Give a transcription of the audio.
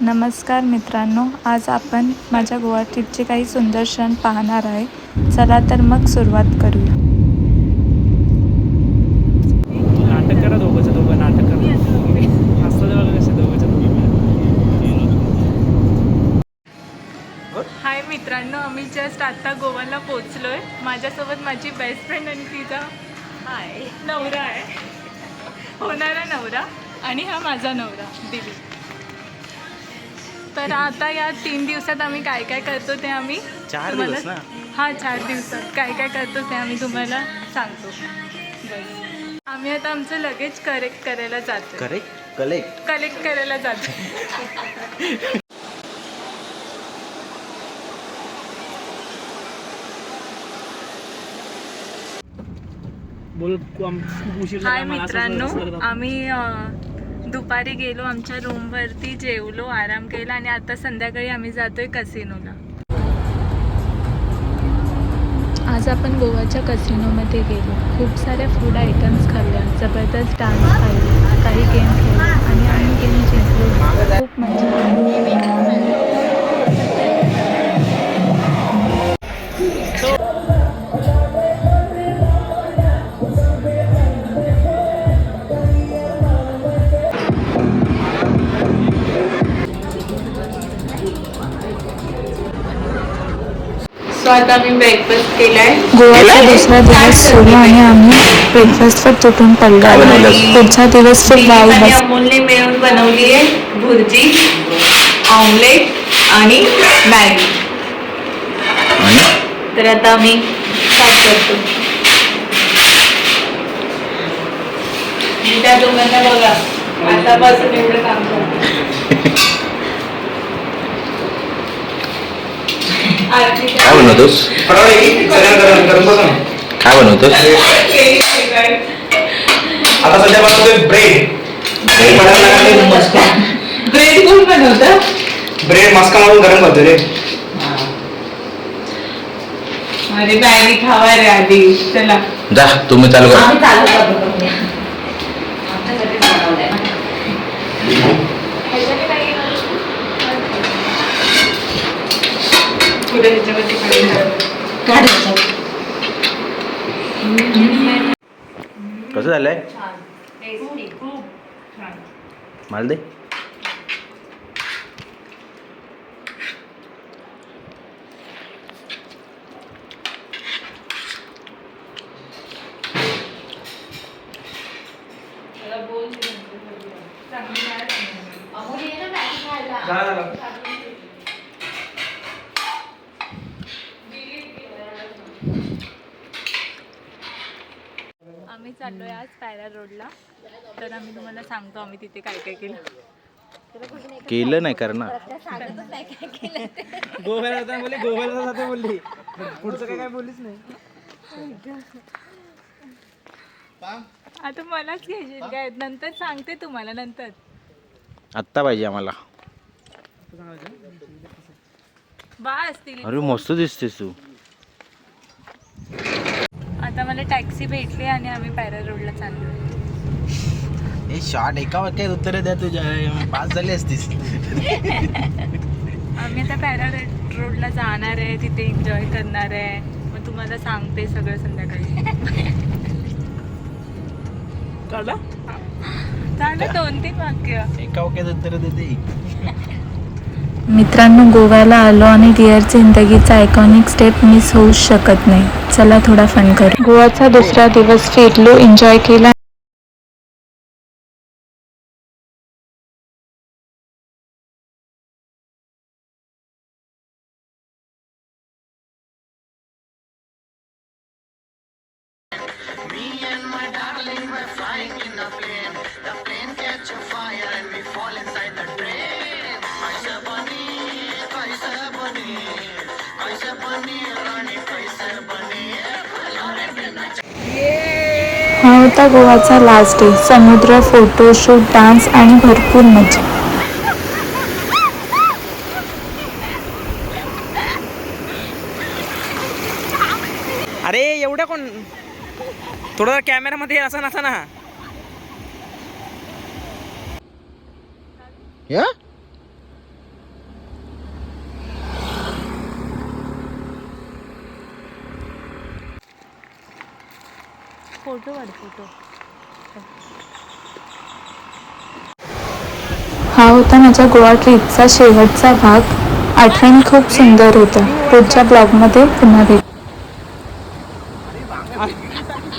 नमस्कार मित्रांनो, आज आपण माझ्या गोवा ट्रिपचे काही सुंदर क्षण पाहणार आहे. चला तर मग सुरुवात करूया. नाटक करा दोघं नाटक करा असतं बघा कसं दोघं. हाय मित्रांनो, आम्ही जस्ट आता गोवाला पोचलोय. माझ्यासोबत माझी बेस्ट फ्रेंड आणि तिचा नवरा आहे, होणारा नवरा, आणि हा माझा नवरा दिली. तर आता या 3 दिवसात आम्ही काय काय करतो ते आम्ही 4 दिवस ना? 4 दिवसात काय काय करतो ते आम्ही तुम्हाला सांगतो. बस आम्ही आता आमचं लगेज कलेक्ट करायला जातो. कलेक्ट करायला जातो. बोल खूप उशीर झाला हाय मला. मित्रांनो, असं आम्ही दुपारी गेलो, आमच्या रूमवरती जेवलो, आराम केला आणि आता संध्याकाळी आम्ही जातोय कसिनोला. आज आपण गोवाच्या कसिनोमध्ये गेलो. खूप साऱ्या फूड आयटम्स खाल्ल्या, जबरदस्त डान्स पाहिले, काही गेम खेळले आणि आम्ही गेम जिंकलो. खूप मजा आली. सो आता आम्ही ब्रेकफास्ट केलाय. गोव्याचा दुसरा दिवस सुरू आणि आम्ही ब्रेकफास्टवर तुटून पडलो. पुढचा दिवस खूप वाव बस. अमोलने मिळून बनवली आहे भुर्जी, ऑमलेट आणि मॅगी. तर आता आम्ही स्टार्ट करतो. त्या दोघांना बघा, आतापासून एवढं काम करतो. काय बनवतोस? काय बनवतोस? आता सध्या बनवतोय ब्रेड. ब्रेड कोण बनवतं? ब्रेड मस्का मारून गरम करतो रे. अरे मॅगी खावा रे आधी. चला जा तुम्ही चालू करा. कसं झालंय? मला दे. आम्ही चाललोय आज पॅरा रोडला. तर आम्ही तुम्हाला सांगतो आम्ही तिथे काय काय केलं. केलं नाही करणार. गोव्याला जाता बोलली, गोव्याला जाते बोलली, पुढचं काय बोललीच नाही. आता मलाच घ्यायचे काय, नंतर सांगते तुम्हाला नंतर. आत्ता पाहिजे आम्हाला. असतील. अरे मस्त दिसतेस तू. आता मला टॅक्सी भेटली आणि आम्ही पॅरा रोडला चाललो. हे शॉर्ट एका वाक्यात उत्तर द्या तुझ्या, पास झाली असतीस. आम्ही आता पॅरा रोडला जाणार आहे, तिथे एन्जॉय करणार आहे. मग तुम्हाला सांगते सगळं संध्याकाळी. काढला चांगलं 2-3 वाक्य. एका वाक्यात उत्तर देते. मित्रांनो, गोव्याला आलो आणि डिअर जिंदगीचा आयकॉनिक स्टेप मिस होऊ शकत नाही. चला थोडा फन करू. गोवाचा दुसरा दिवस फिरलो, एन्जॉय केला. हा होता गोवाचा लास्ट डे. समुद्र, फोटोशूट, डान्स आणि भरपूर मजा. अरे एवढं कोण, थोडं कॅमेरामध्ये असं नसा ना. या फोटो काढ फोटो. हा होता माझ्या गोवा ट्रिपचा शेवटचा भाग. आठवण खूप सुंदर होता. पुढच्या ब्लॉगमध्ये पुन्हा भेट.